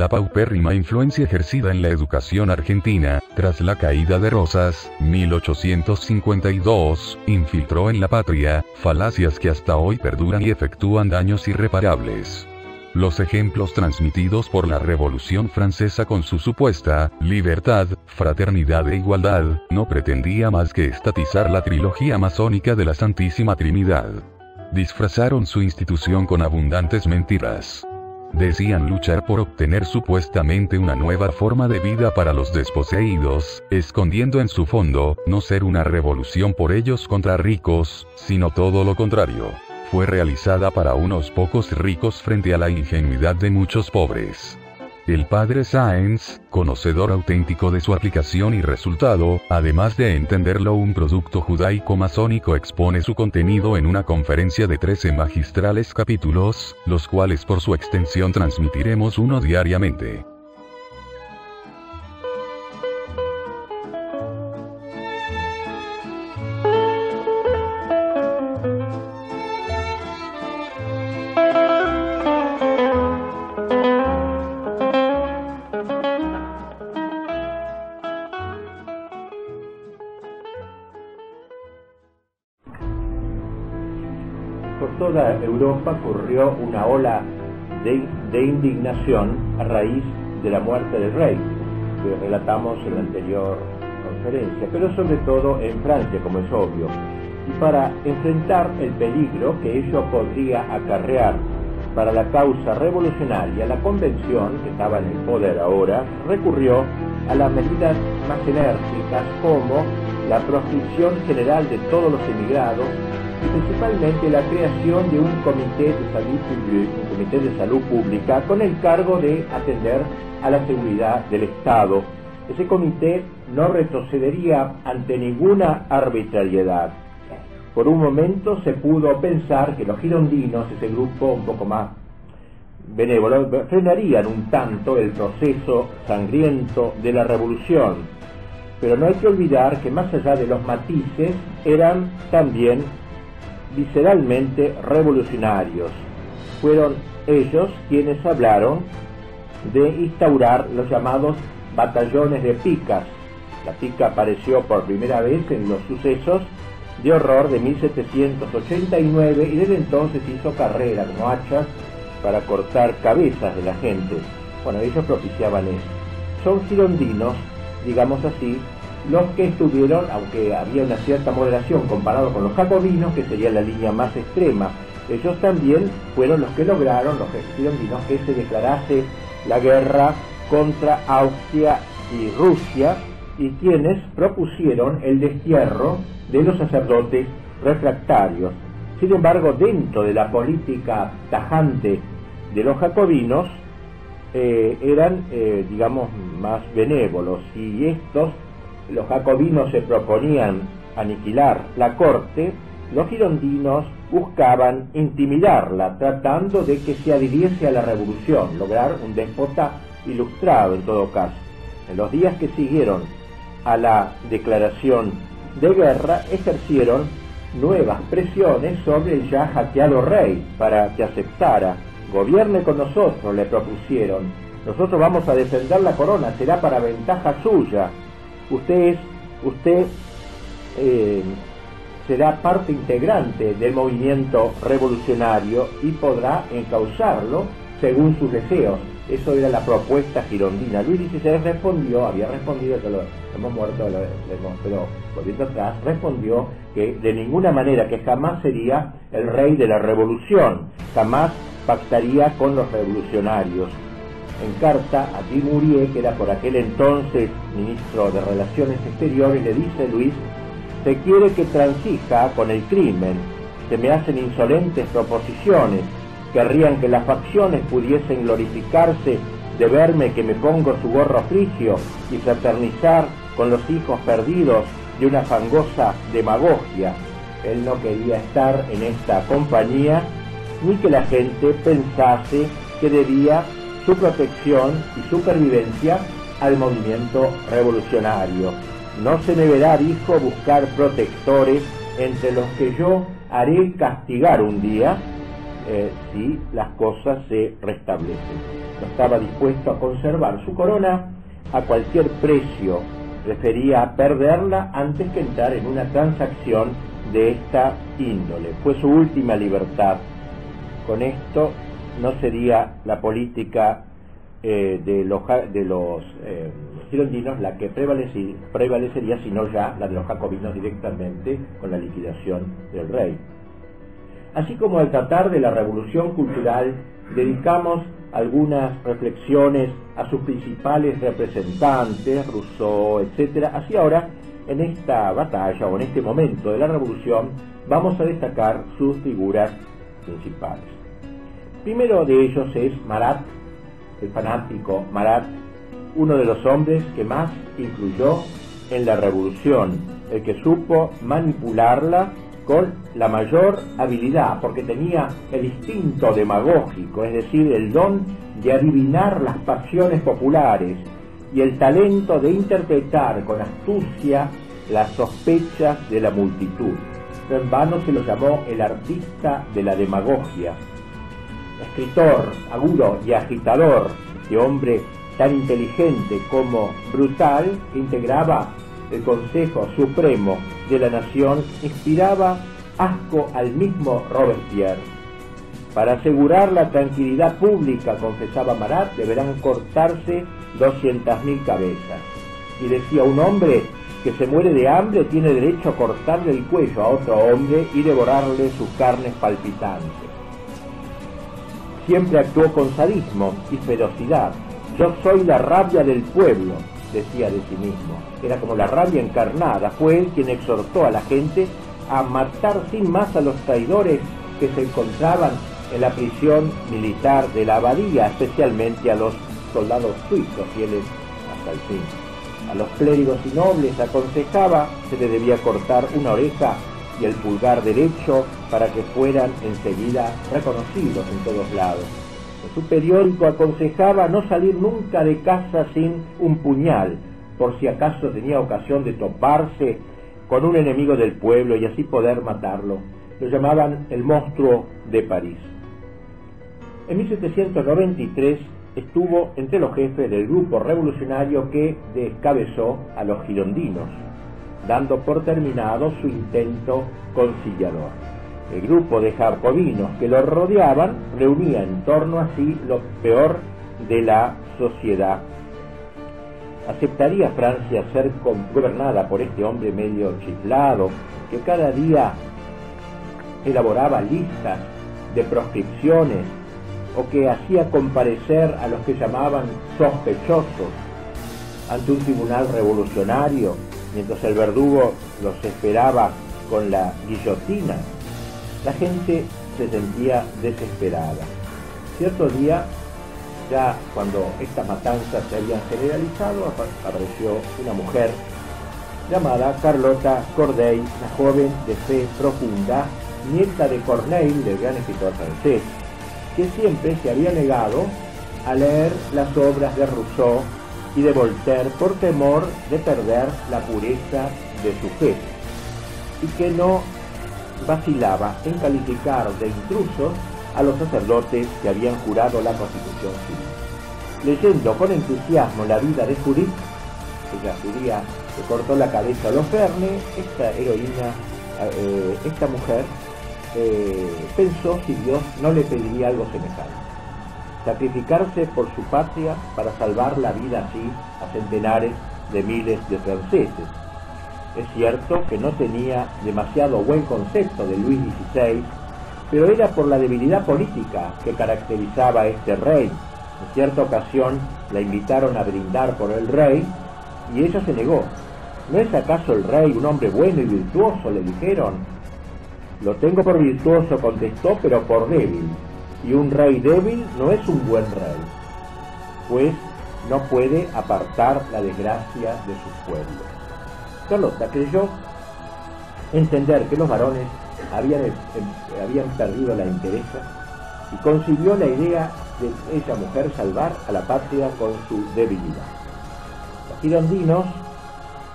La paupérrima influencia ejercida en la educación argentina, tras la caída de Rosas, 1852, infiltró en la patria, falacias que hasta hoy perduran y efectúan daños irreparables. Los ejemplos transmitidos por la Revolución Francesa con su supuesta libertad, fraternidad e igualdad, no pretendía más que estatizar la trilogía masónica de la Santísima Trinidad. Disfrazaron su institución con abundantes mentiras. Decían luchar por obtener supuestamente una nueva forma de vida para los desposeídos, escondiendo en su fondo, no ser una revolución por ellos contra ricos, sino todo lo contrario. Fue realizada para unos pocos ricos frente a la ingenuidad de muchos pobres. El padre Sáenz, conocedor auténtico de su aplicación y resultado, además de entenderlo un producto judaico-masónico, expone su contenido en una conferencia de 13 magistrales capítulos, los cuales por su extensión transmitiremos uno diariamente. Por toda Europa corrió una ola de indignación a raíz de la muerte del rey, que relatamos en la anterior conferencia, pero sobre todo en Francia, como es obvio. Y para enfrentar el peligro que ello podría acarrear para la causa revolucionaria, la convención, que estaba en el poder ahora, recurrió a las medidas más enérgicas, como la proscripción general de todos los emigrados, y principalmente la creación de un comité de salud pública con el cargo de atender a la seguridad del Estado. Ese comité no retrocedería ante ninguna arbitrariedad. Por un momento se pudo pensar que los girondinos, ese grupo un poco más benévolo, frenarían un tanto el proceso sangriento de la revolución. Pero no hay que olvidar que más allá de los matices, eran también visceralmente revolucionarios. Fueron ellos quienes hablaron de instaurar los llamados batallones de picas. La pica apareció por primera vez en los sucesos de horror de 1789 y desde entonces hizo carrera como hachas para cortar cabezas de la gente. Bueno, ellos propiciaban eso. Son girondinos, digamos así, los que estuvieron, aunque había una cierta moderación comparado con los jacobinos, que sería la línea más extrema, ellos también fueron los que lograron, los girondinos, que se declarase la guerra contra Austria y Rusia, y quienes propusieron el destierro de los sacerdotes refractarios. Sin embargo, dentro de la política tajante de los jacobinos, eran, digamos, más benévolos, y los jacobinos se proponían aniquilar la corte, los girondinos buscaban intimidarla, tratando de que se adhiriese a la revolución, lograr un déspota ilustrado en todo caso. En los días que siguieron a la declaración de guerra, ejercieron nuevas presiones sobre el ya hackeado rey para que aceptara. Gobierne con nosotros, le propusieron. Nosotros vamos a defender la corona, será para ventaja suya. Usted será parte integrante del movimiento revolucionario y podrá encauzarlo según sus deseos. Eso era la propuesta girondina. Luis XVI había respondido, que lo hemos muerto, pero volviendo atrás, respondió que de ninguna manera, que jamás sería el rey de la revolución, jamás pactaría con los revolucionarios. En carta a Dumouriez, que era por aquel entonces ministro de Relaciones Exteriores, le dice Luis: se quiere que transija con el crimen, se me hacen insolentes proposiciones, querrían que las facciones pudiesen glorificarse de verme que me pongo su gorro frigio y fraternizar con los hijos perdidos de una fangosa demagogia. Él no quería estar en esta compañía, ni que la gente pensase que debía su protección y supervivencia al movimiento revolucionario. No se me verá, dijo, buscar protectores entre los que yo haré castigar un día, si las cosas se restablecen. No estaba dispuesto a conservar su corona a cualquier precio, prefería perderla antes que entrar en una transacción de esta índole. Fue su última libertad. Con esto no sería la política de los girondinos la que prevalecería, sino ya la de los jacobinos directamente con la liquidación del rey. Así como al tratar de la revolución cultural, dedicamos algunas reflexiones a sus principales representantes, Rousseau, etc. Así ahora, en esta batalla o en este momento de la revolución, vamos a destacar sus figuras principales. Primero de ellos es Marat, el fanático Marat, uno de los hombres que más influyó en la revolución, el que supo manipularla con la mayor habilidad, porque tenía el instinto demagógico, es decir, el don de adivinar las pasiones populares y el talento de interpretar con astucia las sospechas de la multitud. No en vano se lo llamó el artista de la demagogia. Escritor, agudo y agitador, este hombre tan inteligente como brutal, que integraba el Consejo Supremo de la Nación, inspiraba asco al mismo Robespierre. Para asegurar la tranquilidad pública, confesaba Marat, deberán cortarse 200.000 cabezas. Y decía, un hombre que se muere de hambre tiene derecho a cortarle el cuello a otro hombre y devorarle sus carnes palpitantes. Siempre actuó con sadismo y ferocidad. Yo soy la rabia del pueblo, decía de sí mismo. Era como la rabia encarnada. Fue él quien exhortó a la gente a matar sin más a los traidores que se encontraban en la prisión militar de la abadía, especialmente a los soldados suizos, fieles hasta el fin. A los clérigos y nobles aconsejaba se le debía cortar una oreja y el pulgar derecho para que fueran enseguida reconocidos en todos lados. En su periódico aconsejaba no salir nunca de casa sin un puñal, por si acaso tenía ocasión de toparse con un enemigo del pueblo y así poder matarlo. Lo llamaban el monstruo de París. En 1793 estuvo entre los jefes del grupo revolucionario que descabezó a los girondinos, dando por terminado su intento conciliador. El grupo de jacobinos que lo rodeaban reunía en torno a sí lo peor de la sociedad. ¿Aceptaría Francia ser gobernada por este hombre medio chiflado, que cada día elaboraba listas de proscripciones o que hacía comparecer a los que llamaban sospechosos ante un tribunal revolucionario, mientras el verdugo los esperaba con la guillotina? La gente se sentía desesperada. Cierto día, ya cuando estas matanzas se habían generalizado, apareció una mujer llamada Carlotta Corday, una joven de fe profunda, nieta de Corneille, del gran escritor francés, que siempre se había negado a leer las obras de Rousseau y de Voltaire por temor de perder la pureza de su fe, y que no vacilaba en calificar de intrusos a los sacerdotes que habían jurado la Constitución civil. Leyendo con entusiasmo la vida de Judith, ella judía que cortó la cabeza a los Verne, esta heroína, esta mujer, pensó si Dios no le pediría algo semejante: sacrificarse por su patria para salvar la vida así a centenares de miles de franceses. Es cierto que no tenía demasiado buen concepto de Luis XVI, pero era por la debilidad política que caracterizaba a este rey. En cierta ocasión la invitaron a brindar por el rey y ella se negó. ¿No es acaso el rey un hombre bueno y virtuoso?, le dijeron. Lo tengo por virtuoso, contestó, pero por débil. Y un rey débil no es un buen rey, pues no puede apartar la desgracia de su pueblo. Carlota creyó entender que los varones habían perdido la entereza y concibió la idea de esa mujer salvar a la patria con su debilidad. Los girondinos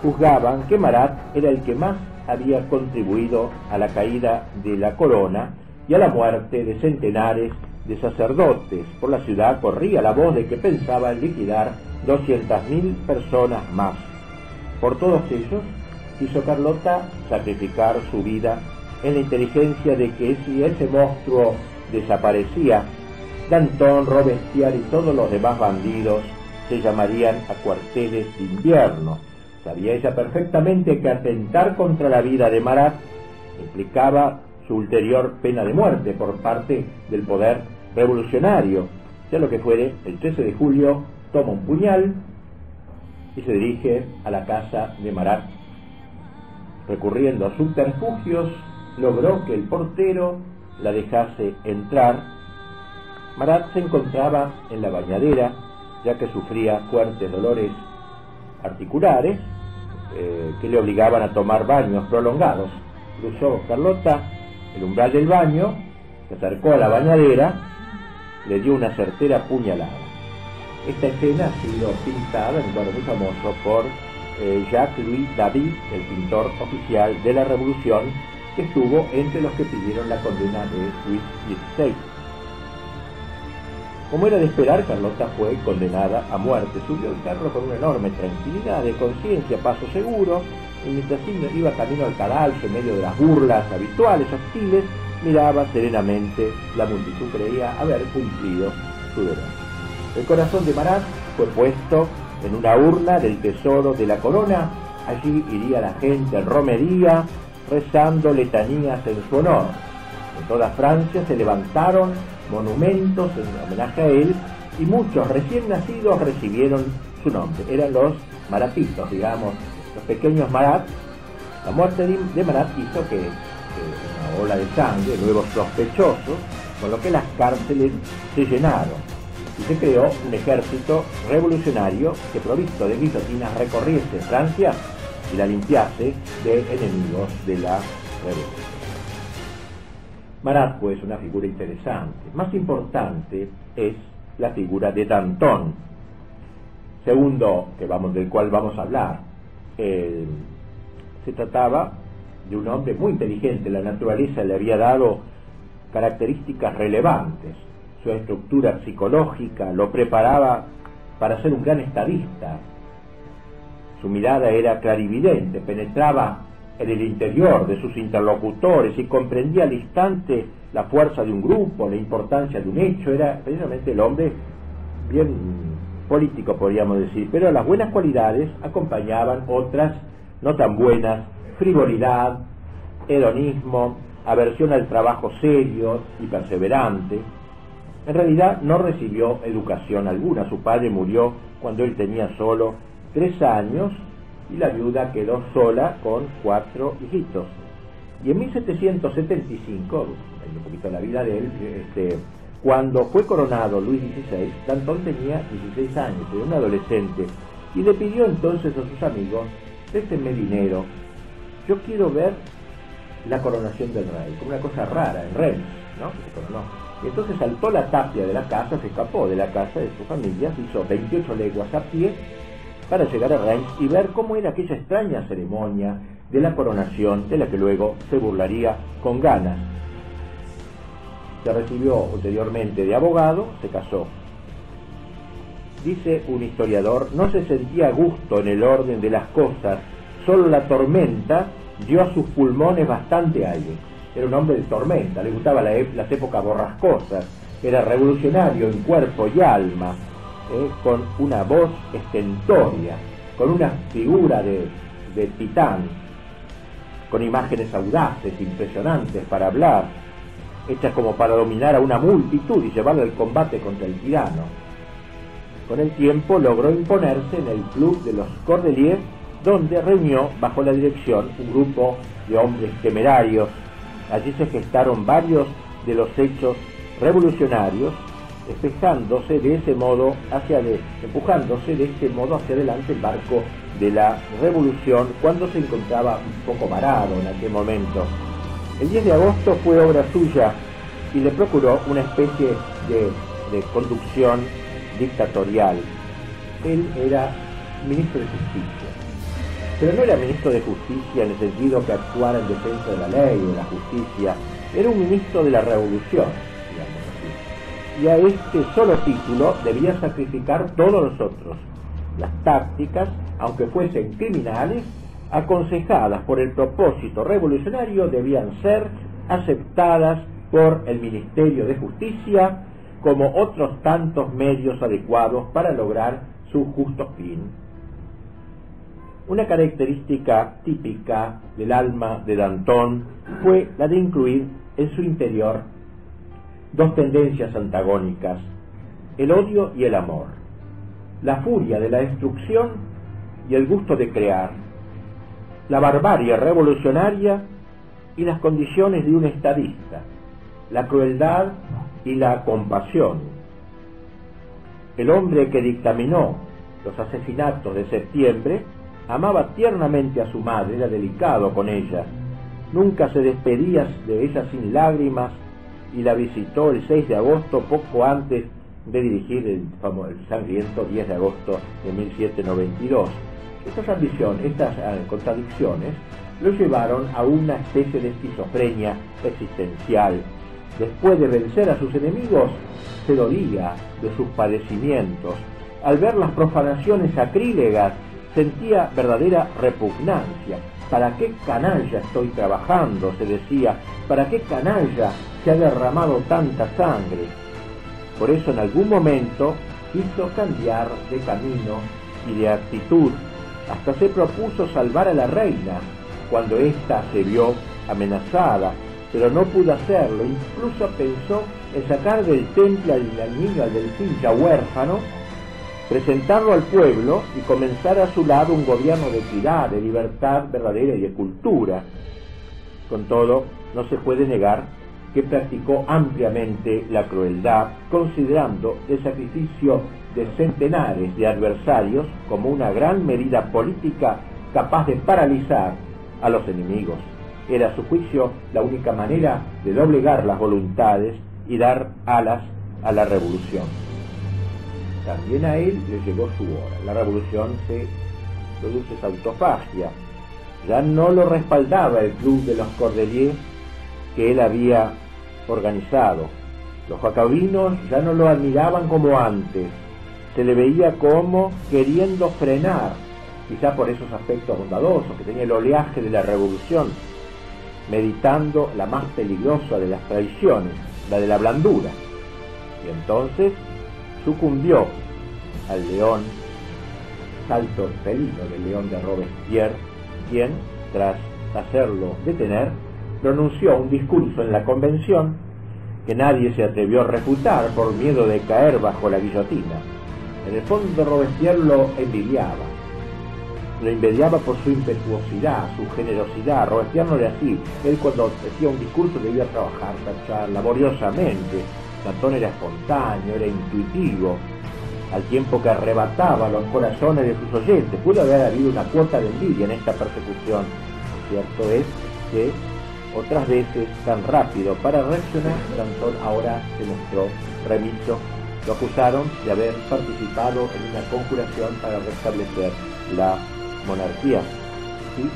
juzgaban que Marat era el que más había contribuido a la caída de la corona y a la muerte de centenares de sacerdotes. Por la ciudad corría la voz de que pensaba en liquidar 200.000 personas más. Por todos ellos quiso Carlota sacrificar su vida en la inteligencia de que si ese monstruo desaparecía, Danton, Robespierre y todos los demás bandidos se llamarían a cuarteles de invierno. Sabía ella perfectamente que atentar contra la vida de Marat implicaba su ulterior pena de muerte por parte del poder revolucionario. Sea lo que fuere, el 13 de julio toma un puñal y se dirige a la casa de Marat. Recurriendo a subterfugios, logró que el portero la dejase entrar. Marat se encontraba en la bañadera, ya que sufría fuertes dolores articulares que le obligaban a tomar baños prolongados. Cruzó Carlota el umbral del baño, se acercó a la bañadera, le dio una certera puñalada. Esta escena ha sido pintada en un cuadro muy famoso por Jacques-Louis David, el pintor oficial de la Revolución, que estuvo entre los que pidieron la condena de Luis XVI. Como era de esperar, Carlota fue condenada a muerte. Subió al carro con una enorme tranquilidad de conciencia, paso seguro, y mientras iba camino al cadalso en medio de las burlas habituales, hostiles, miraba serenamente la multitud. Creía haber cumplido su deber. El corazón de Marat fue puesto en una urna del tesoro de la corona. Allí iría la gente en romería, rezando letanías en su honor. En toda Francia se levantaron monumentos en homenaje a él y muchos recién nacidos recibieron su nombre. Eran los maratitos, digamos, los pequeños Marat. La muerte de Marat hizo que una ola de sangre, nuevos sospechosos, con lo que las cárceles se llenaron y se creó un ejército revolucionario que, provisto de guillotinas, recorriese Francia y la limpiase de enemigos de la revolución. Marat, pues, una figura interesante. Más importante es la figura de Danton, segundo del cual vamos a hablar. Se trataba de un hombre muy inteligente. La naturaleza le había dado características relevantes. Su estructura psicológica lo preparaba para ser un gran estadista. Su mirada era clarividente, penetraba en el interior de sus interlocutores y comprendía al instante la fuerza de un grupo, la importancia de un hecho. Era precisamente el hombre bien político, podríamos decir, pero las buenas cualidades acompañaban otras no tan buenas: frivolidad, hedonismo, aversión al trabajo serio y perseverante. En realidad no recibió educación alguna. Su padre murió cuando él tenía solo 3 años y la viuda quedó sola con 4 hijitos. Y en 1775, un poquito la vida de él, cuando fue coronado Luis XVI, Danton tenía 16 años, era un adolescente, y le pidió entonces a sus amigos: préstenme dinero, yo quiero ver la coronación del rey, como una cosa rara en Reims, ¿no? Que se coronó. Y entonces saltó la tapia de la casa, se escapó de la casa de su familia, hizo 28 leguas a pie para llegar a Reims y ver cómo era aquella extraña ceremonia de la coronación, de la que luego se burlaría con ganas. Se recibió ulteriormente de abogado, se casó. Dice un historiador: no se sentía a gusto en el orden de las cosas, solo la tormenta dio a sus pulmones bastante aire. Era un hombre de tormenta, le gustaban las épocas borrascosas, era revolucionario en cuerpo y alma, con una voz estentoria, con una figura de titán, con imágenes audaces, impresionantes para hablar, hechas como para dominar a una multitud y llevarla al combate contra el tirano. Con el tiempo logró imponerse en el Club de los Cordeliers, donde reunió bajo la dirección un grupo de hombres temerarios. Allí se gestaron varios de los hechos revolucionarios, empujándose de este modo hacia adelante el barco de la revolución, cuando se encontraba un poco varado en aquel momento. El 10 de agosto fue obra suya y le procuró una especie de conducción dictatorial. Él era ministro de Justicia pero no era ministro de Justicia en el sentido que actuara en defensa de la ley o de la justicia, era un ministro de la revolución, digamos así. Y a este solo título debía sacrificar todos los otros. Las tácticas, aunque fuesen criminales, aconsejadas por el propósito revolucionario, debían ser aceptadas por el Ministerio de Justicia como otros tantos medios adecuados para lograr su justo fin. Una característica típica del alma de Danton fue la de incluir en su interior dos tendencias antagónicas, el odio y el amor, la furia de la destrucción y el gusto de crear, la barbarie revolucionaria y las condiciones de un estadista, la crueldad y la compasión. El hombre que dictaminó los asesinatos de septiembre amaba tiernamente a su madre, era delicado con ella, nunca se despedía de ella sin lágrimas y la visitó el 6 de agosto, poco antes de dirigir el sangriento 10 de agosto de 1792. Estas ambiciones, estas contradicciones, lo llevaron a una especie de esquizofrenia existencial. Después de vencer a sus enemigos, se dolía de sus padecimientos. Al ver las profanaciones sacrílegas, sentía verdadera repugnancia. ¿Para qué canalla estoy trabajando?, se decía. ¿Para qué canalla se ha derramado tanta sangre? Por eso en algún momento quiso cambiar de camino y de actitud. Hasta se propuso salvar a la reina cuando ésta se vio amenazada, pero no pudo hacerlo. Incluso pensó en sacar del temple al niño, al delfín ya huérfano, presentarlo al pueblo y comenzar a su lado un gobierno de equidad, de libertad verdadera y de cultura. Con todo, no se puede negar que practicó ampliamente la crueldad, considerando el sacrificio de centenares de adversarios como una gran medida política capaz de paralizar a los enemigos. Era, a su juicio, la única manera de doblegar las voluntades y dar alas a la revolución. También a él le llegó su hora. La revolución se produce esa autofagia. Ya no lo respaldaba el club de los Cordeliers que él había organizado. Los jacobinos ya no lo admiraban como antes. Se le veía como queriendo frenar, quizá por esos aspectos bondadosos que tenía el oleaje de la revolución, meditando la más peligrosa de las traiciones, la de la blandura. Y entonces sucumbió al león, salto felino del león de Robespierre, quien, tras hacerlo detener, pronunció un discurso en la convención que nadie se atrevió a refutar por miedo de caer bajo la guillotina. En el fondo Robespierre lo envidiaba por su impetuosidad, su generosidad. Robespierre no era así. Él, cuando decía un discurso, debía trabajar, tachar laboriosamente. Danton era espontáneo, era intuitivo, al tiempo que arrebataba los corazones de sus oyentes. Pudo haber habido una cuota de envidia en esta persecución. Lo cierto es que otras veces, tan rápido para reaccionar, Danton ahora se mostró remiso. Lo acusaron de haber participado en una conjuración para restablecer la monarquía. Y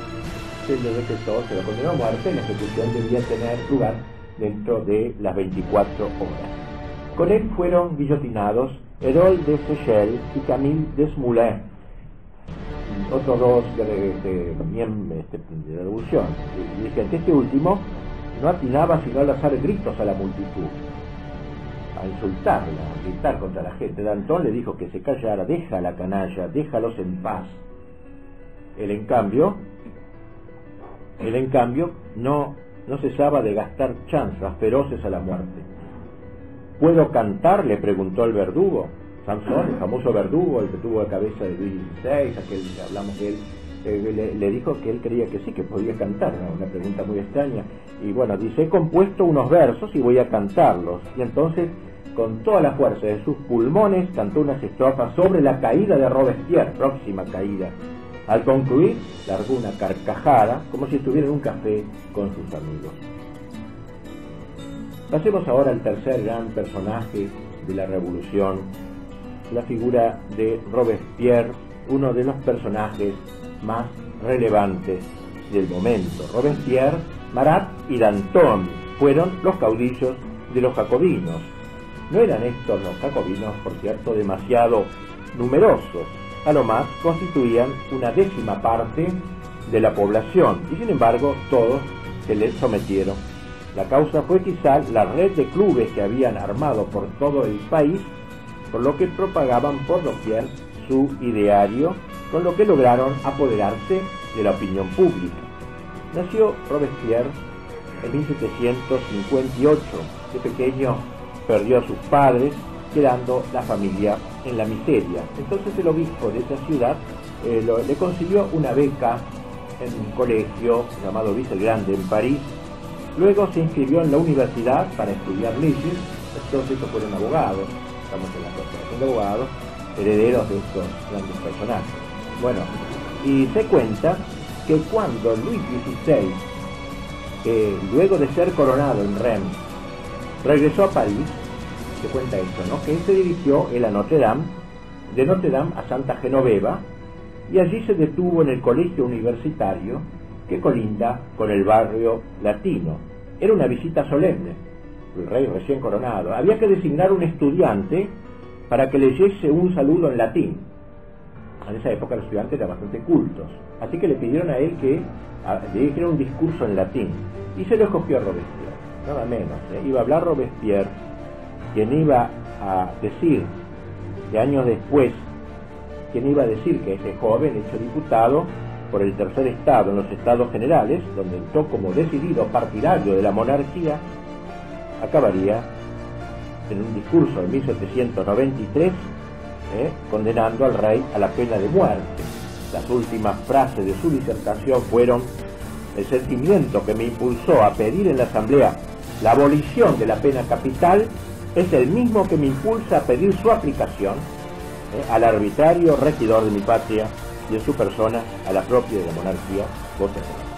se le decretó, se lo condenó a muerte. La ejecución debía tener lugar dentro de las 24 horas. Con él fueron guillotinados Hérold de Seychelles y Camille Desmoulins, otros dos de la revolución. Y dije, este último no atinaba sino a lanzar gritos a la multitud, a insultarla, a gritar contra la gente. Danton le dijo que se callara, deja a la canalla, déjalos en paz. Él en cambio no cesaba de gastar chanzas feroces a la muerte. ¿Puedo cantar?, le preguntó el verdugo. Samson, el famoso verdugo, el que tuvo la cabeza de Luis XVI, aquel que hablamos de él, le dijo que él creía que sí, que podía cantar, ¿no? Una pregunta muy extraña. Y bueno, dice, he compuesto unos versos y voy a cantarlos. Y entonces, con toda la fuerza de sus pulmones, cantó unas estrofas sobre la caída de Robespierre, próxima caída. Al concluir, largó una carcajada, como si estuviera en un café con sus amigos. Pasemos ahora al tercer gran personaje de la revolución, la figura de Robespierre, uno de los personajes más relevantes del momento. Robespierre, Marat y Danton fueron los caudillos de los jacobinos. No eran estos los jacobinos, por cierto, demasiado numerosos. A lo más constituían una 10ª parte de la población y sin embargo todos se les sometieron. La causa fue quizá la red de clubes que habían armado por todo el país, por lo que propagaban por doquier su ideario, con lo que lograron apoderarse de la opinión pública. Nació Robespierre en 1758. De pequeño perdió a sus padres, quedando la familia en la miseria. Entonces el obispo de esa ciudad le consiguió una beca en un colegio llamado Luis el Grande en París. Luego se inscribió en la universidad para estudiar leyes. Entonces estos fueron abogados, estamos en la corporación de abogados, herederos de estos grandes personajes. Bueno, y se cuenta que cuando Luis XVI, luego de ser coronado en Reims, regresó a París, se cuenta esto, ¿no? Que él se dirigió a Notre Dame, de Notre Dame a Santa Genoveva, y allí se detuvo en el colegio universitario que colinda con el barrio latino. Era una visita solemne, el rey recién coronado. Había que designar un estudiante para que leyese un saludo en latín. En esa época los estudiantes eran bastante cultos, así que le pidieron a él que le dijera un discurso en latín, y se lo escogió a Robespierre, nada menos. Iba a hablar Robespierre, quien iba a decir, que años después, quien iba a decir que ese joven, hecho diputado por el tercer estado en los Estados Generales, donde entró como decidido partidario de la monarquía, acabaría en un discurso en 1793 condenando al rey a la pena de muerte. Las últimas frases de su disertación fueron: el sentimiento que me impulsó a pedir en la asamblea la abolición de la pena capital es el mismo que me impulsa a pedir su aplicación al arbitrario regidor de mi patria y en su persona a la propia de la monarquía, voz nacional.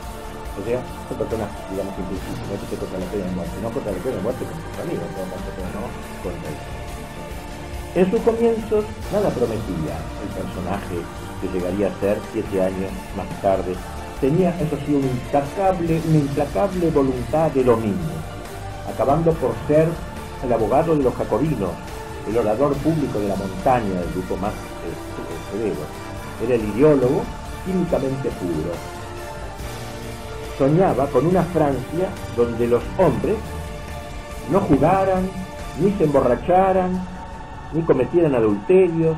O sea, son personas, digamos, impulsivas, no se contra la pena de muerte, no contra la pena de muerte con sus amigos, pero no contra ellos. En sus comienzos nada prometía el personaje que llegaría a ser 7 años más tarde. Tenía, eso sí, una implacable voluntad de dominio, acabando por ser el abogado de los jacobinos, el orador público de la montaña, del grupo más severo. Era el ideólogo químicamente puro. Soñaba con una Francia donde los hombres no jugaran, ni se emborracharan, ni cometieran adulterios,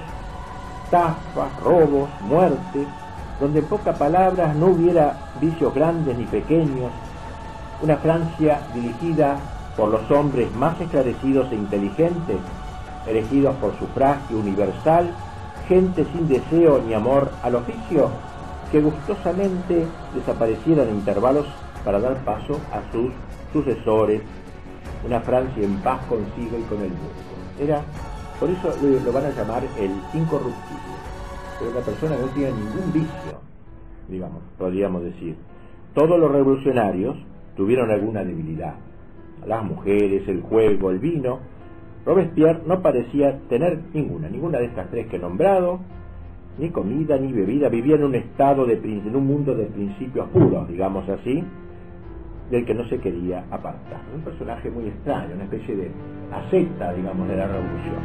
estafas, robos, muertes, donde en pocas palabras no hubiera vicios grandes ni pequeños, una Francia dirigida por los hombres más esclarecidos e inteligentes, elegidos por sufragio universal, gente sin deseo ni amor al oficio, que gustosamente desaparecieran en intervalos para dar paso a sus sucesores, una Francia en paz consigo y con el mundo. Era, por eso lo van a llamar el incorruptible. Era una persona que no tenía ningún vicio, digamos, podríamos decir. Todos los revolucionarios tuvieron alguna debilidad. Las mujeres, el juego, el vino. Robespierre no parecía tener ninguna de estas tres que he nombrado, ni comida ni bebida. Vivía en un estado en un mundo de principios puros, digamos así, del que no se quería apartar. Un personaje muy extraño, una especie de asceta, digamos, de la revolución.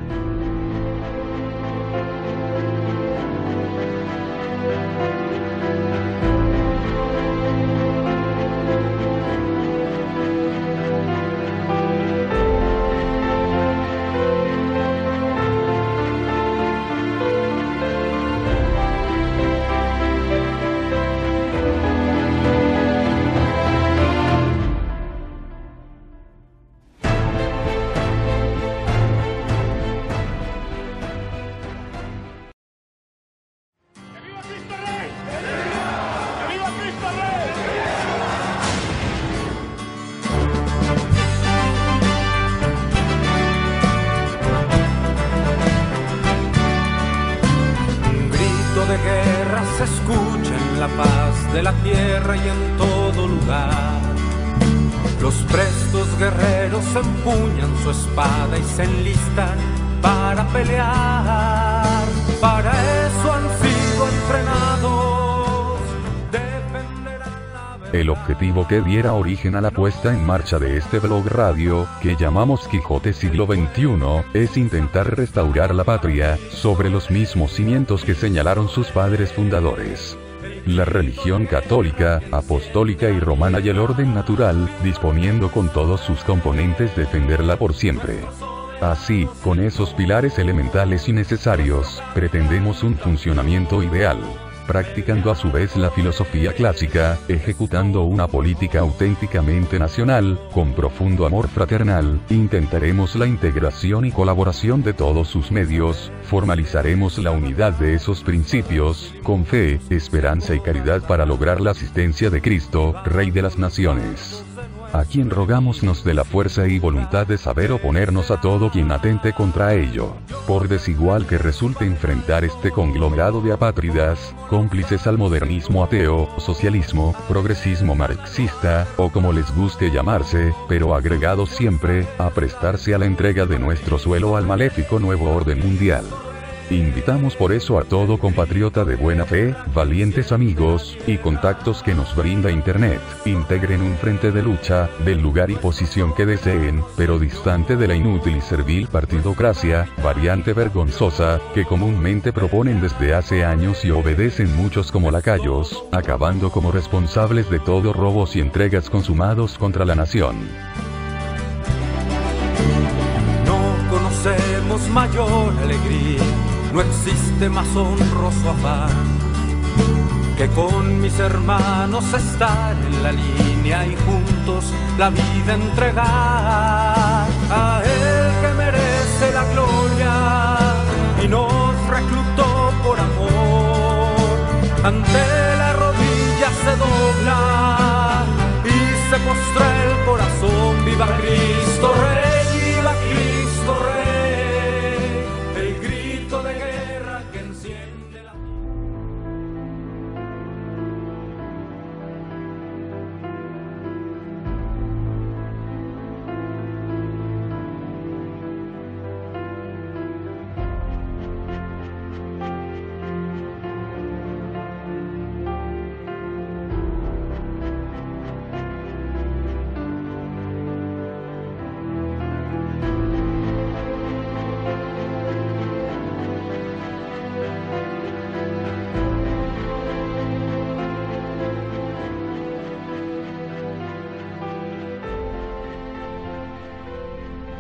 Se escucha en la paz de la tierra y en todo lugar. Los prestos guerreros empuñan su espada y se enlistan para pelear. Para eso han sido entrenados El objetivo que diera origen a la puesta en marcha de este blog radio, que llamamos Quijote Siglo XXI, es intentar restaurar la patria, sobre los mismos cimientos que señalaron sus padres fundadores. La religión católica, apostólica y romana y el orden natural, disponiendo con todos sus componentes defenderla por siempre. Así, con esos pilares elementales y necesarios, pretendemos un funcionamiento ideal. Practicando a su vez la filosofía clásica, ejecutando una política auténticamente nacional, con profundo amor fraternal, intentaremos la integración y colaboración de todos sus medios, formalizaremos la unidad de esos principios, con fe, esperanza y caridad para lograr la asistencia de Cristo, Rey de las Naciones. A quien rogamos nos dé la fuerza y voluntad de saber oponernos a todo quien atente contra ello, por desigual que resulte enfrentar este conglomerado de apátridas, cómplices al modernismo ateo, socialismo, progresismo marxista, o como les guste llamarse, pero agregados siempre, a prestarse a la entrega de nuestro suelo al maléfico nuevo orden mundial. Invitamos por eso a todo compatriota de buena fe, valientes amigos, y contactos que nos brinda Internet, integren un frente de lucha, del lugar y posición que deseen, pero distante de la inútil y servil partidocracia, variante vergonzosa, que comúnmente proponen desde hace años y obedecen muchos como lacayos, acabando como responsables de todos robos y entregas consumados contra la nación. No conocemos mayor alegría, no existe más honroso afán que con mis hermanos estar en la línea y juntos la vida entregar a Él que merece la gloria y nos reclutó por amor. Ante la rodilla se dobla y se postra el corazón. Viva Cristo Rey, viva Cristo Rey.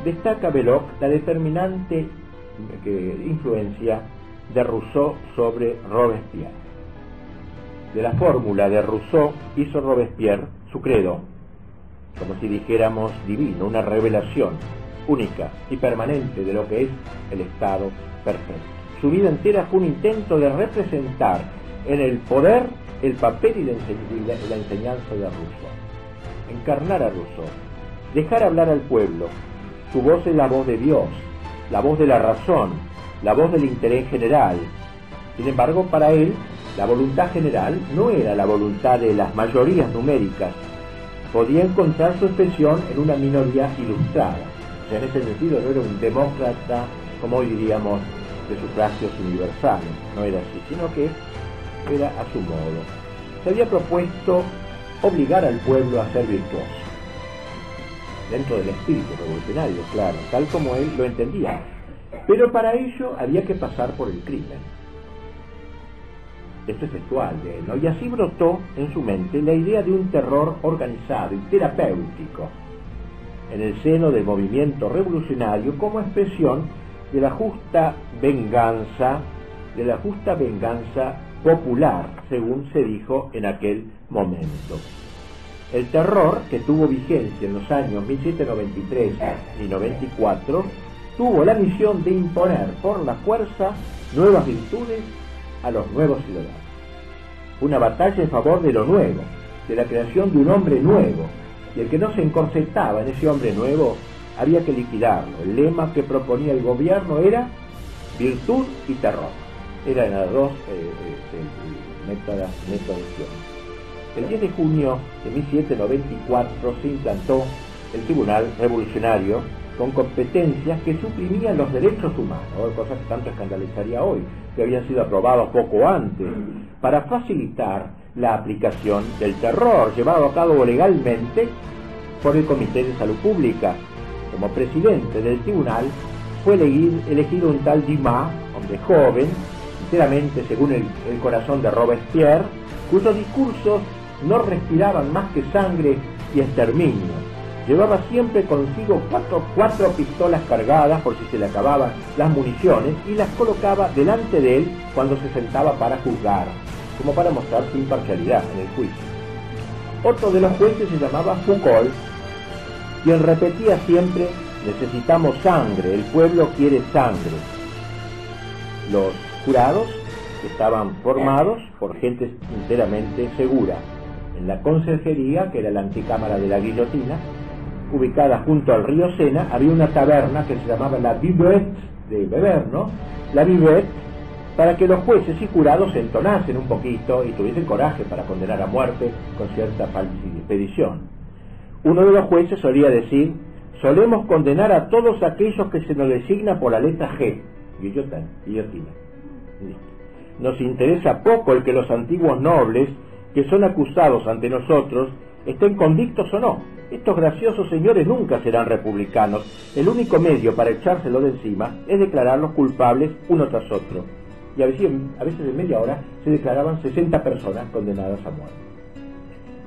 Destaca Belloc la determinante influencia de Rousseau sobre Robespierre. De la fórmula de Rousseau hizo Robespierre su credo, como si dijéramos divino, una revelación única y permanente de lo que es el Estado perfecto. Su vida entera fue un intento de representar en el poder el papel y la enseñanza de Rousseau. Encarnar a Rousseau, dejar hablar al pueblo. Su voz es la voz de Dios, la voz de la razón, la voz del interés general. Sin embargo, para él, la voluntad general no era la voluntad de las mayorías numéricas. Podía encontrar su expresión en una minoría ilustrada. O sea, en ese sentido no era un demócrata, como hoy diríamos, de sufragios universales. No era así, sino que era a su modo. Se había propuesto obligar al pueblo a ser virtuoso, dentro del espíritu revolucionario, claro, tal como él lo entendía. Pero para ello había que pasar por el crimen. Esto es textual de él, ¿no? Y así brotó en su mente la idea de un terror organizado y terapéutico en el seno del movimiento revolucionario como expresión de la justa venganza popular, según se dijo en aquel momento. El terror, que tuvo vigencia en los años 1793 y 94, tuvo la misión de imponer por la fuerza nuevas virtudes a los nuevos ciudadanos. Una batalla en favor de lo nuevo, de la creación de un hombre nuevo, y el que no se encorsetaba en ese hombre nuevo había que liquidarlo. El lema que proponía el gobierno era virtud y terror. Eran las dos métodos. El 10 de junio de 1794 se implantó el Tribunal Revolucionario con competencias que suprimían los derechos humanos, cosas que tanto escandalizaría hoy, que habían sido aprobados poco antes, para facilitar la aplicación del terror, llevado a cabo legalmente por el Comité de Salud Pública. Como presidente del tribunal fue elegido un tal Dumas, hombre joven, sinceramente según el corazón de Robespierre, cuyos discursos no respiraban más que sangre y exterminio. Llevaba siempre consigo cuatro pistolas cargadas por si se le acababan las municiones y las colocaba delante de él cuando se sentaba para juzgar, como para mostrar su imparcialidad en el juicio. Otro de los jueces se llamaba Foucault, quien repetía siempre: necesitamos sangre, el pueblo quiere sangre. Los jurados estaban formados por gente enteramente segura. En la conserjería, que era la anticámara de la guillotina, ubicada junto al río Sena, había una taberna que se llamaba la Buvette, de beber, ¿no? La Buvette, para que los jueces y jurados se entonasen un poquito y tuviesen coraje para condenar a muerte con cierta expedición. Uno de los jueces solía decir: solemos condenar a todos aquellos que se nos designa por la letra G, guillotina. Nos interesa poco el que los antiguos nobles, que son acusados ante nosotros, estén convictos o no. Estos graciosos señores nunca serán republicanos. El único medio para echárselo de encima es declararlos culpables uno tras otro. Y a veces en media hora se declaraban 60 personas condenadas a muerte.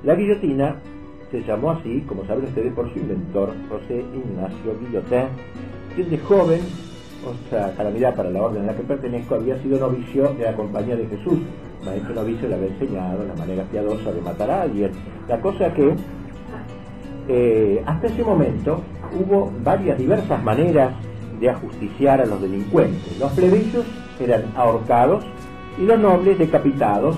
La guillotina se llamó así, como saben ustedes, por su inventor, José Ignacio Guillotin, quien de joven, otra calamidad para la orden a la que pertenezco, había sido novicio de la Compañía de Jesús. Maestro novicio le había enseñado la manera piadosa de matar a alguien. La cosa que hasta ese momento hubo diversas maneras de ajusticiar a los delincuentes. Los plebeyos eran ahorcados y los nobles decapitados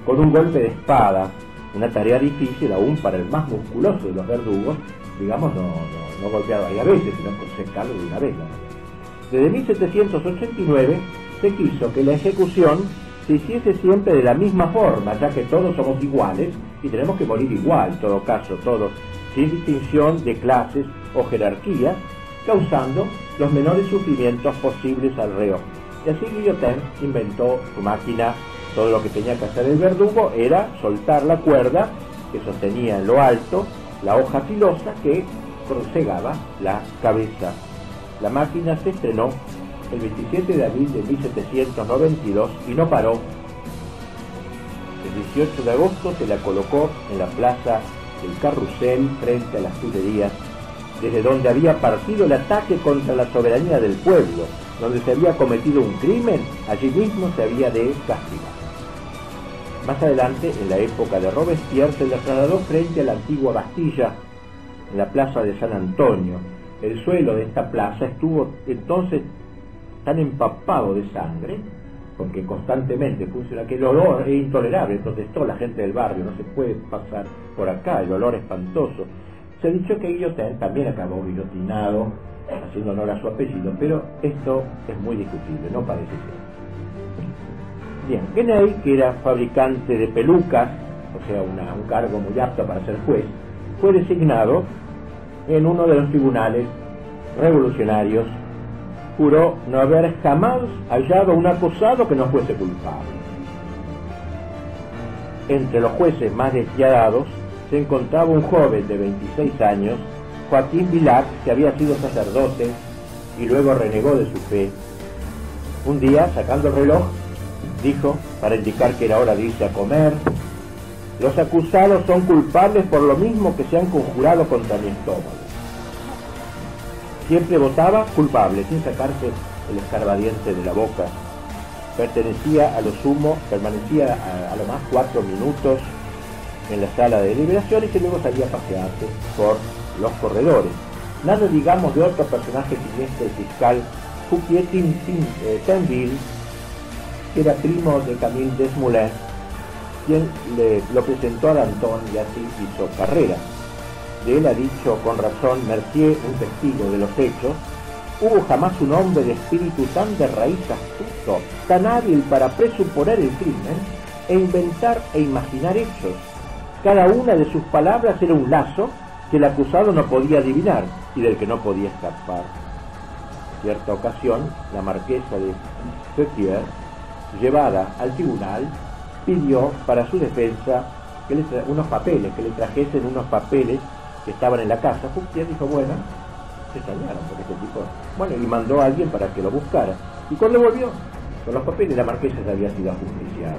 con un golpe de espada, una tarea difícil aún para el más musculoso de los verdugos, digamos, no golpear varias veces, sino secarlo de una vez. Desde 1789 se quiso que la ejecución se hiciese siempre de la misma forma, ya que todos somos iguales y tenemos que morir igual, en todo caso, todos, sin distinción de clases o jerarquías, causando los menores sufrimientos posibles al reo. Y así Guillotin inventó su máquina. Todo lo que tenía que hacer el verdugo era soltar la cuerda que sostenía en lo alto la hoja filosa que cegaba la cabeza. La máquina se estrenó el 27 de abril de 1792 y no paró. El 18 de agosto se la colocó en la plaza del Carrusel frente a las Tullerías, desde donde había partido el ataque contra la soberanía del pueblo, donde se había cometido un crimen, allí mismo se había de castigar. Más adelante, en la época de Robespierre, se la trasladó frente a la antigua Bastilla, en la plaza de San Antonio. El suelo de esta plaza estuvo entonces tan empapado de sangre, porque constantemente funciona, que el olor es intolerable. Protestó la gente del barrio: no se puede pasar por acá, el olor espantoso. Se ha dicho que Guillotin también acabó guillotinado, haciendo honor a su apellido, pero esto es muy discutible, no parece ser. Bien, Gueney, que era fabricante de pelucas, o sea, un cargo muy apto para ser juez, fue designado en uno de los tribunales revolucionarios. Juró no haber jamás hallado un acusado que no fuese culpable. Entre los jueces más despiadados se encontraba un joven de 26 años, Joaquín Vilac, que había sido sacerdote y luego renegó de su fe. Un día, sacando el reloj, dijo, para indicar que era hora de irse a comer: los acusados son culpables por lo mismo que se han conjurado contra mi estómago. Siempre votaba culpable, sin sacarse el escarbadiente de la boca. Pertenecía a lo sumo, permanecía a lo más 4 minutos en la sala de deliberaciones y luego salía a pasearse por los corredores. Nada digamos de otro personaje siniestro, el fiscal Fouquier Tinville, que era primo de Camille Desmoulins, quien lo presentó a Danton y así hizo carrera. De él ha dicho con razón Mercier, un testigo de los hechos: hubo jamás un hombre de espíritu tan de raíz astuto, tan hábil para presuponer el crimen e inventar e imaginar hechos. Cada una de sus palabras era un lazo que el acusado no podía adivinar y del que no podía escapar. En cierta ocasión, la marquesa de Fouquier, llevada al tribunal, pidió para su defensa que unos papeles, que le trajesen unos papeles que estaban en la casa. Fuchsia dijo, bueno, se extrañaron por este tipo. Bueno, y mandó a alguien para que lo buscara. Y cuando volvió con los papeles, la marquesa ya había sido ajusticiada.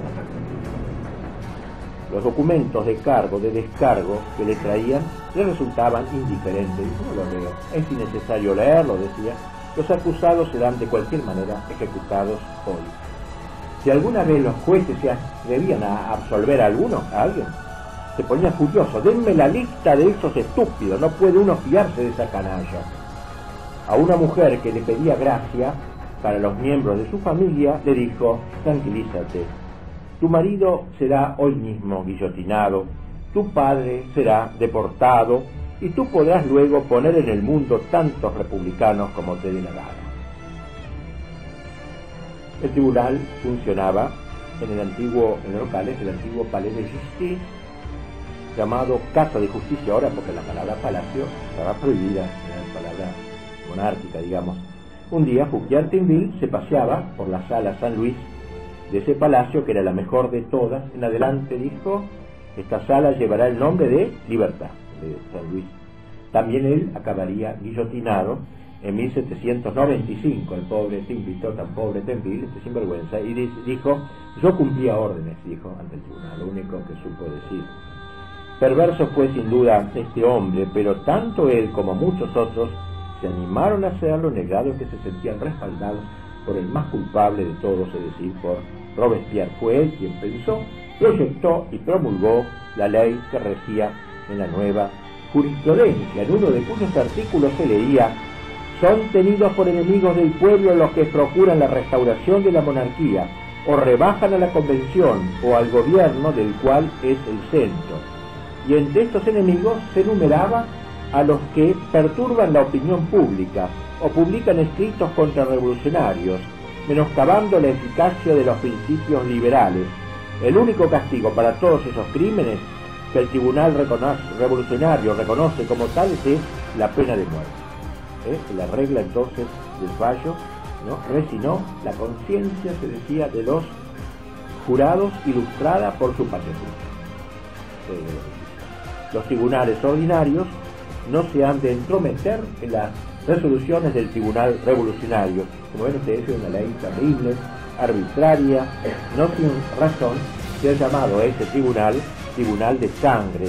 Los documentos de cargo, de descargo que le traían, le resultaban indiferentes. Dijo, no lo leo, es innecesario leerlo, decía. Los acusados serán de cualquier manera ejecutados hoy. Si alguna vez los jueces se atrevían a absolver a alguien, se ponía furioso. Denme la lista de esos estúpidos, no puede uno fiarse de esa canalla. A una mujer que le pedía gracia para los miembros de su familia, le dijo, tranquilízate, tu marido será hoy mismo guillotinado, tu padre será deportado, y tú podrás luego poner en el mundo tantos republicanos como te dé la gana. El tribunal funcionaba en los locales del antiguo Palais de Justice, llamado Casa de Justicia ahora, porque la palabra palacio estaba prohibida, era la palabra monárquica, digamos. Un día Fouquier Tinville se paseaba por la sala San Luis de ese palacio, que era la mejor de todas. En adelante dijo, esta sala llevará el nombre de Libertad, de San Luis. También él acabaría guillotinado en 1795, el pobre Tinville, tan pobre Tinville, este sinvergüenza, y dijo, yo cumplía órdenes, dijo ante el tribunal, lo único que supo decir. Perverso fue sin duda este hombre, pero tanto él como muchos otros se animaron a hacerlo en el grado que se sentían respaldados por el más culpable de todos, es decir, por Robespierre. Fue él quien pensó, proyectó y promulgó la ley que regía en la nueva jurisprudencia, en uno de cuyos artículos se leía: son tenidos por enemigos del pueblo los que procuran la restauración de la monarquía, o rebajan a la convención o al gobierno del cual es el centro. Y entre estos enemigos se enumeraba a los que perturban la opinión pública o publican escritos contrarrevolucionarios, menoscabando la eficacia de los principios liberales. El único castigo para todos esos crímenes que el tribunal revolucionario reconoce como tales es la pena de muerte. La regla entonces del fallo, ¿no?, resinó la conciencia, se decía, de los jurados, ilustrada por su patriotismo. Los tribunales ordinarios no se han de entrometer en las resoluciones del tribunal revolucionario. Como ven ustedes, es una ley terrible, arbitraria, no sin razón se ha llamado a ese tribunal de sangre.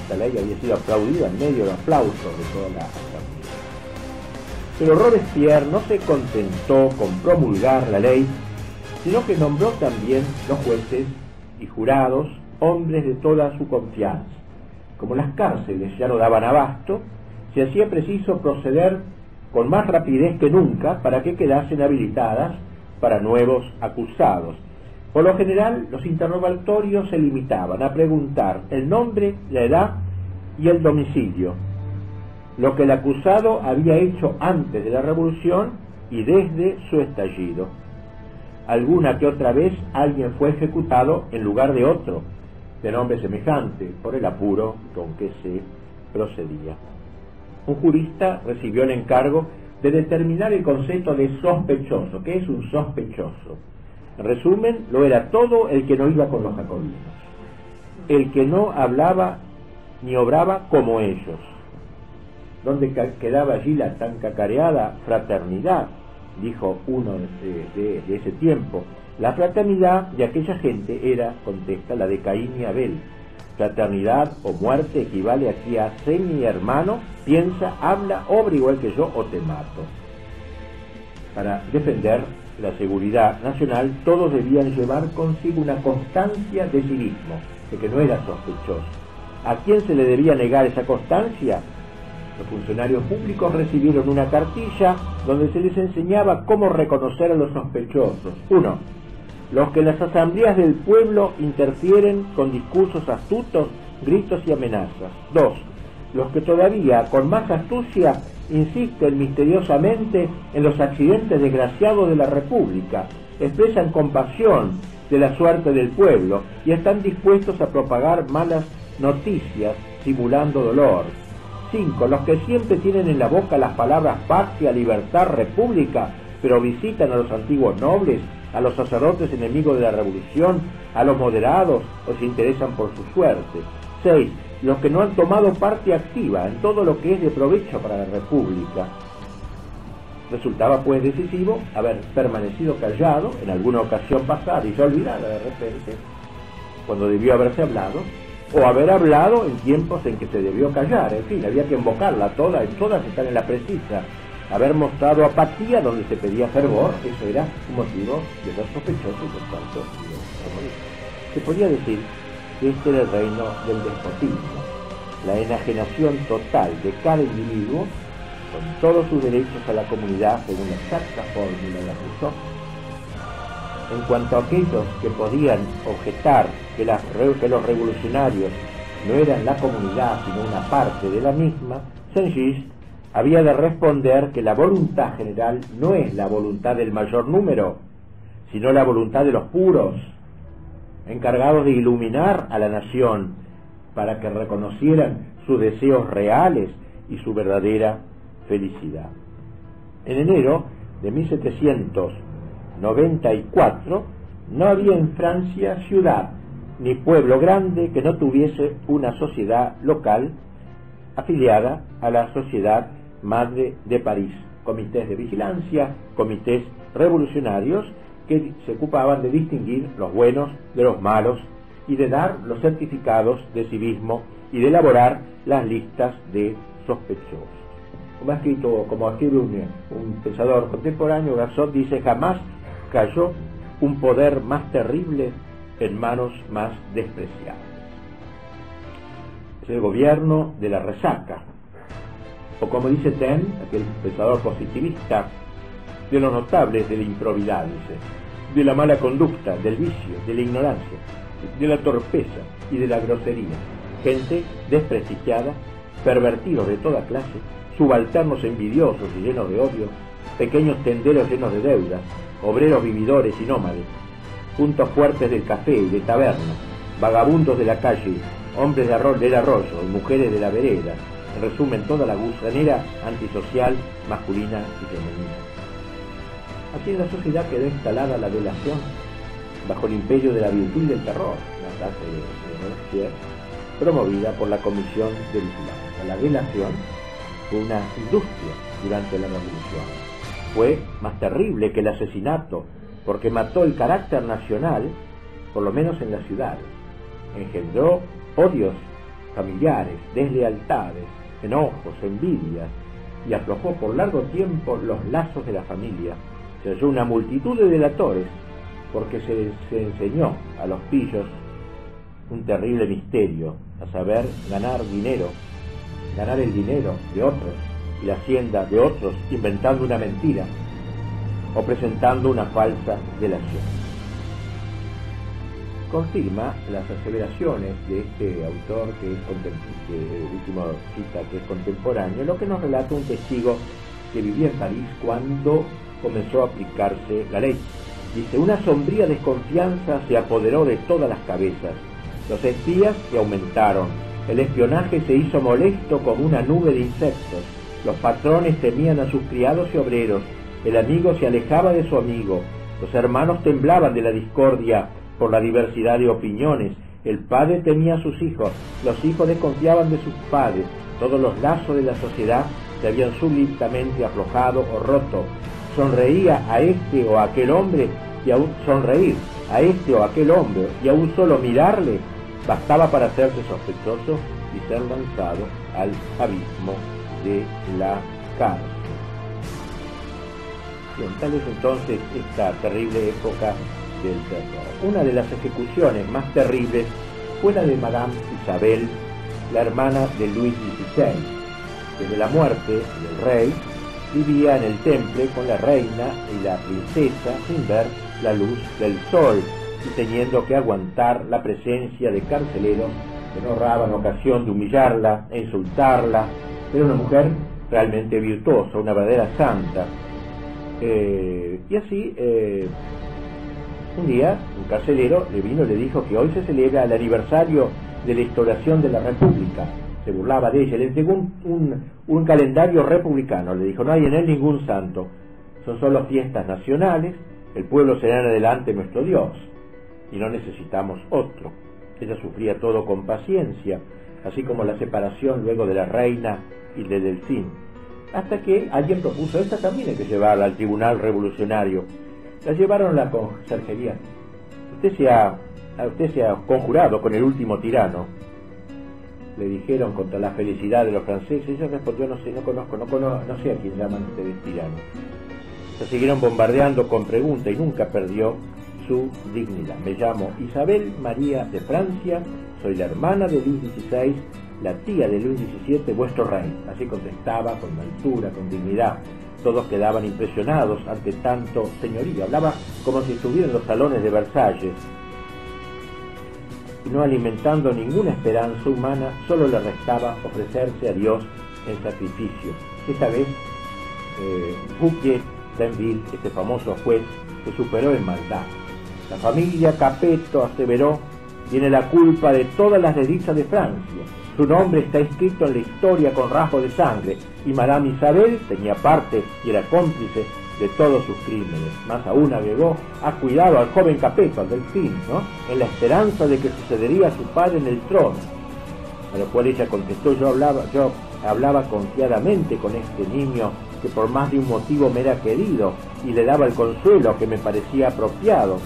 Esta ley había sido aplaudida en medio de aplausos de toda la familia. Pero Robespierre no se contentó con promulgar la ley, sino que nombró también los jueces y jurados hombres de toda su confianza. Como las cárceles ya no daban abasto, se hacía preciso proceder con más rapidez que nunca para que quedasen habilitadas para nuevos acusados. Por lo general, los interrogatorios se limitaban a preguntar el nombre, la edad y el domicilio, lo que el acusado había hecho antes de la revolución y desde su estallido. Alguna que otra vez alguien fue ejecutado en lugar de otro, de nombre semejante, por el apuro con que se procedía. Un jurista recibió el encargo de determinar el concepto de sospechoso. ¿Qué es un sospechoso? En resumen, lo era todo el que no iba con los jacobinos, el que no hablaba ni obraba como ellos. ¿Dónde quedaba allí la tan cacareada fraternidad?, dijo uno de ese tiempo. La fraternidad de aquella gente era, contesta, la de Caín y Abel. Fraternidad o muerte equivale aquí a sé mi hermano, piensa, habla, obra igual que yo o te mato. Para defender la seguridad nacional, todos debían llevar consigo una constancia de civismo, de que no era sospechoso. ¿A quién se le debía negar esa constancia? Los funcionarios públicos recibieron una cartilla donde se les enseñaba cómo reconocer a los sospechosos. 1. Los que en las asambleas del pueblo interfieren con discursos astutos, gritos y amenazas. 2. Los que todavía, con más astucia, insisten misteriosamente en los accidentes desgraciados de la República, expresan compasión de la suerte del pueblo y están dispuestos a propagar malas noticias simulando dolor. 5. Los que siempre tienen en la boca las palabras patria, libertad, república, pero visitan a los antiguos nobles a los sacerdotes enemigos de la revolución, a los moderados o se interesan por su suerte. 6. Los que no han tomado parte activa en todo lo que es de provecho para la República. Resultaba pues decisivo haber permanecido callado en alguna ocasión pasada y se olvidara de repente cuando debió haberse hablado, o haber hablado en tiempos en que se debió callar. En fin, había que invocarla todas están en la precisa. Haber mostrado apatía donde se pedía fervor, eso era un motivo de ser sospechoso y por tanto se podía decir que este era el reino del despotismo, la enajenación total de cada individuo con todos sus derechos a la comunidad según la exacta fórmula de la Rousseau. En cuanto a aquellos que podían objetar que los revolucionarios no eran la comunidad sino una parte de la misma, Saint-Just había de responder que la voluntad general no es la voluntad del mayor número, sino la voluntad de los puros, encargados de iluminar a la nación para que reconocieran sus deseos reales y su verdadera felicidad. En enero de 1794 no había en Francia ciudad ni pueblo grande que no tuviese una sociedad local afiliada a la Sociedad Madre de París, comités de vigilancia, comités revolucionarios que se ocupaban de distinguir los buenos de los malos y de dar los certificados de civismo y de elaborar las listas de sospechosos. Como escribe un pensador contemporáneo, Garzón dice: jamás cayó un poder más terrible en manos más despreciadas. Es el gobierno de la resaca, o como dice Taine, aquel pensador positivista, de los notables de la improbidad, dice, de la mala conducta, del vicio, de la ignorancia, de la torpeza y de la grosería, gente desprestigiada, pervertidos de toda clase, subalternos envidiosos y llenos de odio, pequeños tenderos llenos de deudas, obreros vividores y nómades, puntos fuertes del café y de taberna, vagabundos de la calle, hombres del arroyo y mujeres de la vereda, en resumen toda la gusanera antisocial, masculina y femenina. Aquí en la sociedad quedó instalada la delación bajo el imperio de la virtud y del terror, una frase de Robespierre, promovida por la Comisión de Vigilancia. La delación fue una industria durante la Revolución. Fue más terrible que el asesinato porque mató el carácter nacional, por lo menos en las ciudades. Engendró odios familiares, deslealtades, enojos, envidias, y aflojó por largo tiempo los lazos de la familia. Se halló una multitud de delatores porque se enseñó a los pillos un terrible misterio, a saber ganar dinero, ganar el dinero de otros y la hacienda de otros inventando una mentira o presentando una falsa delación. Confirma las aseveraciones de este autor que último cita que es contemporáneo, lo que nos relata un testigo que vivía en París cuando comenzó a aplicarse la ley. Dice: una sombría desconfianza se apoderó de todas las cabezas, los espías se aumentaron, el espionaje se hizo molesto como una nube de insectos, los patrones temían a sus criados y obreros, el amigo se alejaba de su amigo, los hermanos temblaban de la discordia por la diversidad de opiniones, el padre temía a sus hijos, los hijos desconfiaban de sus padres, todos los lazos de la sociedad se habían súbitamente aflojado o roto. Sonreía a este o a aquel hombre y aún sonreír a este o aquel hombre y aún solo mirarle bastaba para hacerse sospechoso y ser lanzado al abismo de la cárcel. Bien, tal es entonces esta terrible época del terror. Una de las ejecuciones más terribles fue la de Madame Isabel, la hermana de Luis XVI. Desde la muerte del rey, vivía en el temple con la reina y la princesa sin ver la luz del sol y teniendo que aguantar la presencia de carceleros que no erraban ocasión de humillarla e insultarla. Era una mujer realmente virtuosa, una verdadera santa. Y así, un día, un carcelero le vino y le dijo que hoy se celebra el aniversario de la instauración de la República. Se burlaba de ella, le entregó un calendario republicano, le dijo: no hay en él ningún santo, son solo fiestas nacionales el pueblo será en adelante nuestro Dios, y no necesitamos otro. Ella sufría todo con paciencia, así como la separación luego de la reina y de Delfín, hasta que alguien propuso: esta también hay que llevarla al tribunal revolucionario. La llevaron a la conserjería. Usted se ha conjurado con el último tirano, le dijeron, contra la felicidad de los franceses. Ella respondió: no sé, no conozco, no sé a quién llaman ustedes tirano. Se siguieron bombardeando con preguntas y nunca perdió su dignidad. Me llamo Isabel María de Francia, soy la hermana de Luis XVI, la tía de Luis XVII, vuestro rey. Así contestaba, con altura, con dignidad. Todos quedaban impresionados ante tanto señorío. Hablaba como si estuviera en los salones de Versalles. Y no alimentando ninguna esperanza humana, solo le restaba ofrecerse a Dios en sacrificio. Esta vez, Fouquier Tinville, este famoso juez, se superó en maldad. La familia Capeto, aseveró, tiene la culpa de todas las desdichas de Francia. Su nombre está escrito en la historia con rasgos de sangre, y Madame Isabel tenía parte y era cómplice de todos sus crímenes. Más aún agregó: ha cuidado al joven Capeto, al Delfín, ¿no?, en la esperanza de que sucedería a su padre en el trono. A lo cual ella contestó: yo hablaba confiadamente con este niño, que por más de un motivo me era querido, y le daba el consuelo que me parecía apropiado.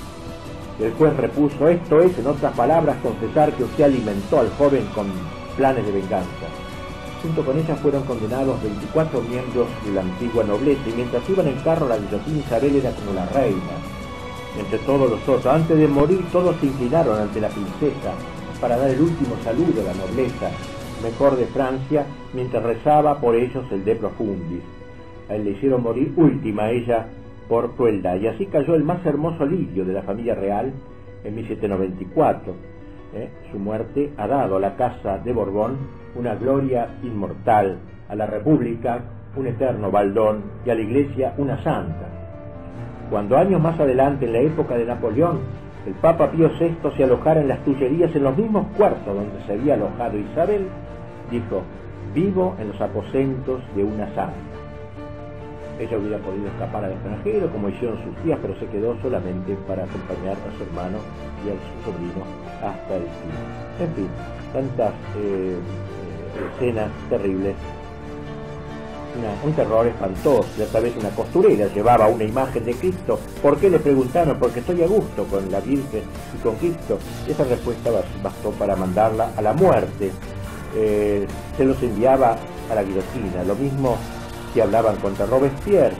El juez repuso: esto es, en otras palabras, confesar que usted alimentó al joven con planes de venganza. Junto con ella fueron condenados 24 miembros de la antigua nobleza, y mientras iban en carro la guillotina, Isabel era como la reina entre todos los otros. Antes de morir, todos se inclinaron ante la princesa para dar el último saludo a la nobleza mejor de Francia, mientras rezaba por ellos el De Profundis. A él le hicieron morir última, ella por crueldad, y así cayó el más hermoso lirio de la familia real en 1794. Su muerte ha dado a la casa de Borbón una gloria inmortal, a la República un eterno baldón y a la Iglesia una santa. Cuando años más adelante, en la época de Napoleón, el Papa Pío VI se alojara en las Tullerías, en los mismos cuartos donde se había alojado Isabel, dijo: vivo en los aposentos de una santa. Ella hubiera podido escapar al extranjero, como hicieron sus tías, pero se quedó solamente para acompañar a su hermano y a su sobrino hasta el fin. En fin, tantas escenas terribles. Un terror espantoso. Esta vez una costurera llevaba una imagen de Cristo. ¿Por qué? Le preguntaron. Porque estoy a gusto con la Virgen y con Cristo. Esa respuesta bastó para mandarla a la muerte. Se los enviaba a la guillotina. Lo mismo que hablaban contra Robespierre.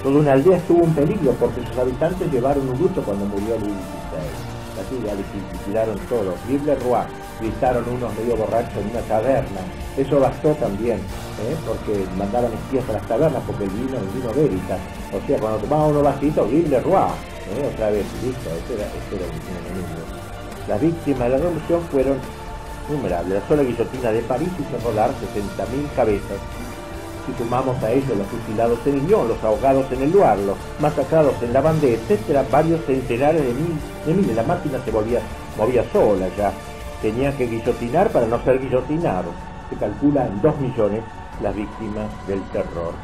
Toda una aldea estuvo en peligro porque sus habitantes llevaron un luto cuando murió Luis XVI. Así ya liquidaron todo. Vive le roi, gritaron unos medio borrachos en una taberna. Eso bastó también, porque mandaban espías a las tabernas, porque el vino veritas. O sea, cuando tomaba unos vasitos, vive le roi, otra vez, listo, ese era un enemigo. Las víctimas de la revolución fueron innumerables. La sola guillotina de París hizo rodar 60.000 cabezas. Si sumamos a ellos los fusilados en Lyon, los ahogados en el Loire, los masacrados en la Vendée, etcétera, varios centenares de miles. La máquina se movía sola ya. Tenía que guillotinar para no ser guillotinado. Se calcula en 2 millones las víctimas del terror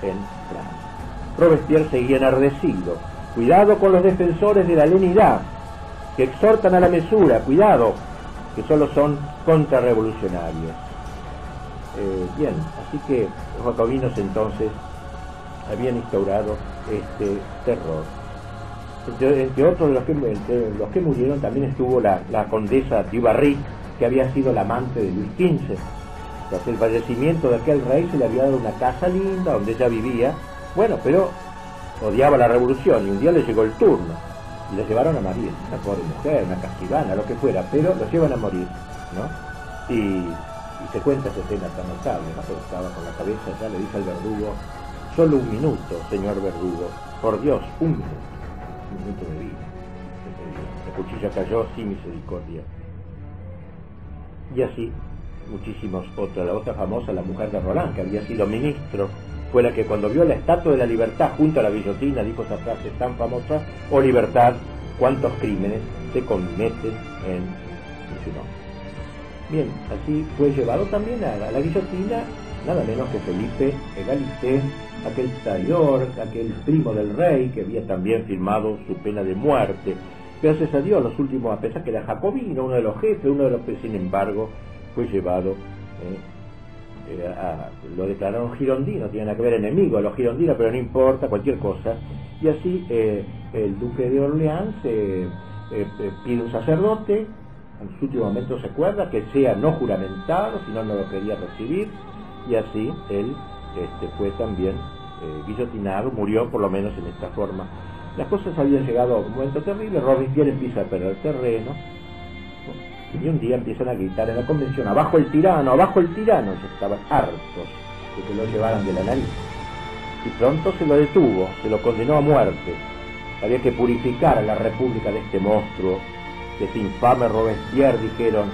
en Francia. Robespierre seguía enardecido. Cuidado con los defensores de la lenidad, que exhortan a la mesura. Cuidado, que solo son contrarrevolucionarios. Bien, así que los jacobinos entonces habían instaurado este terror. Entre otros de los que murieron también estuvo la condesa du Barry, que había sido la amante de Luis XV. Tras el fallecimiento de aquel rey se le había dado una casa linda donde ella vivía, bueno, pero odiaba la revolución, y un día le llegó el turno y la llevaron a morir. Una pobre mujer, una castigana, lo que fuera, pero lo llevan a morir, ¿no? Y se cuenta esa escena tan notable, ¿no? Pero estaba con la cabeza, ya le dice al verdugo: solo un minuto, señor verdugo, por Dios, un minuto de vida. La cuchilla cayó sin misericordia. Y así, muchísimos otros. La otra famosa, la mujer de Roland, que había sido ministro, fue la que cuando vio la Estatua de la Libertad junto a la guillotina dijo esa frase tan famosa: oh libertad, cuántos crímenes se cometen en su nombre. Bien, así fue llevado también a la guillotina nada menos que Felipe Egalité, aquel traidor, aquel primo del rey, que había también firmado su pena de muerte. Gracias a Dios, los últimos, a pesar que era jacobino, uno de los jefes, uno de los que sin embargo fue llevado lo declararon girondino, tienen que ver enemigo a los girondinos, pero no importa, cualquier cosa. Y así el duque de Orleans pide un sacerdote, en su último momento se acuerda que sea no juramentado, si no, no lo quería recibir, y así él fue también guillotinado, murió por lo menos en esta forma. Las cosas habían llegado a un momento terrible, Robespierre empieza a perder terreno, y un día empiezan a gritar en la convención: abajo el tirano, abajo el tirano. Ellos estaban hartos de que lo llevaran de la nariz, y pronto se lo detuvo, se lo condenó a muerte. Había que purificar a la república de este monstruo, de este infame Robespierre, dijeron,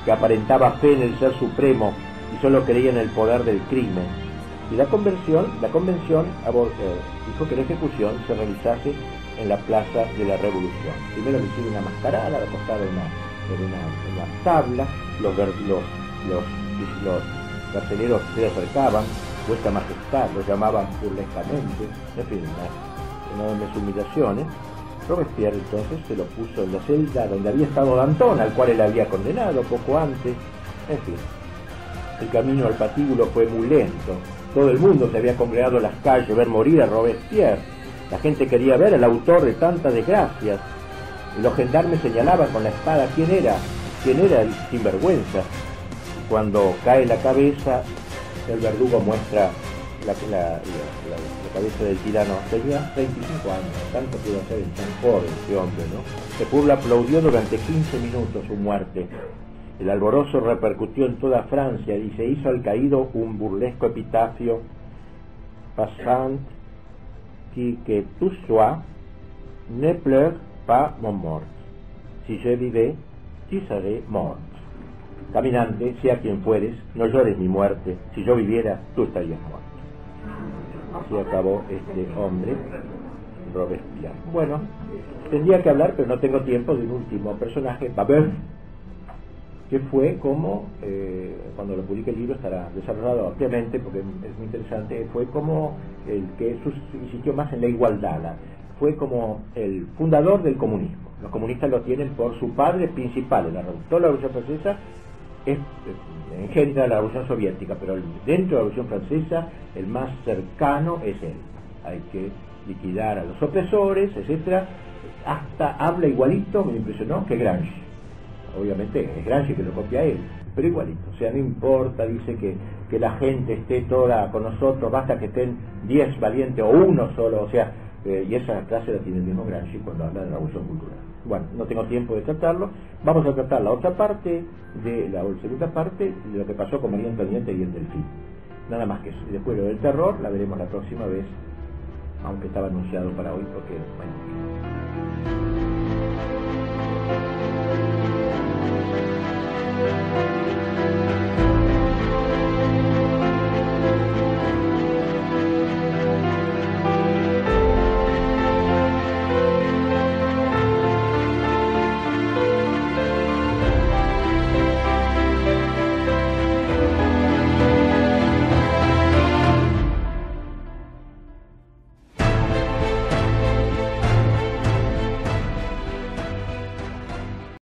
que aparentaba fe en el ser supremo y solo creía en el poder del crimen. Y la convención dijo que la ejecución se realizase en la Plaza de la Revolución. Primero le hicieron una mascarada, le acostaron en una tabla, los carceleros se acercaban, vuestra majestad, lo llamaban burlescamente, en fin, enormes humillaciones. Robespierre entonces se lo puso en la celda donde había estado Danton, al cual él había condenado poco antes. En fin, el camino al patíbulo fue muy lento. Todo el mundo se había congregado en las calles a ver morir a Robespierre. La gente quería ver al autor de tantas desgracias. Y los gendarmes señalaban con la espada quién era el sinvergüenza. Cuando cae la cabeza, el verdugo muestra la cabeza del tirano. Tenía 35 años, tanto pudo hacer en tan joven ese hombre, ¿no? El pueblo aplaudió durante 15 minutos su muerte. El alborozo repercutió en toda Francia y se hizo al caído un burlesco epitafio: Passant qui que tu sois, ne pleure pas mon mort. Si je vivais, tu serais mort. Caminante, sea quien fueres, no llores mi muerte. Si yo viviera, tú estarías muerto. Así acabó este hombre, Robespierre. Bueno, tendría que hablar, pero no tengo tiempo, de un último personaje, Babeuf, que fue como, cuando lo publique el libro estará desarrollado ampliamente, porque es muy interesante, fue como el que insistió más en la igualdad, fue como el fundador del comunismo. Los comunistas lo tienen por su padre principal en la revolución. Toda la Revolución Francesa engendra la Revolución Soviética, pero dentro de la Revolución Francesa el más cercano es él. Hay que liquidar a los opresores, etcétera. Hasta habla igualito, me impresionó, que Gramsci. Obviamente es Gramsci que lo copia él, pero igualito. O sea, no importa, dice que la gente esté toda con nosotros, basta que estén 10 valientes o uno solo, o sea, y esa clase la tiene el mismo Gramsci cuando habla de la revolución cultural. Bueno, no tengo tiempo de tratarlo. Vamos a tratar la otra parte, la segunda parte de lo que pasó con María Antonieta y el Delfín. Nada más que eso. Y después lo del terror la veremos la próxima vez, aunque estaba anunciado para hoy porque... Bueno.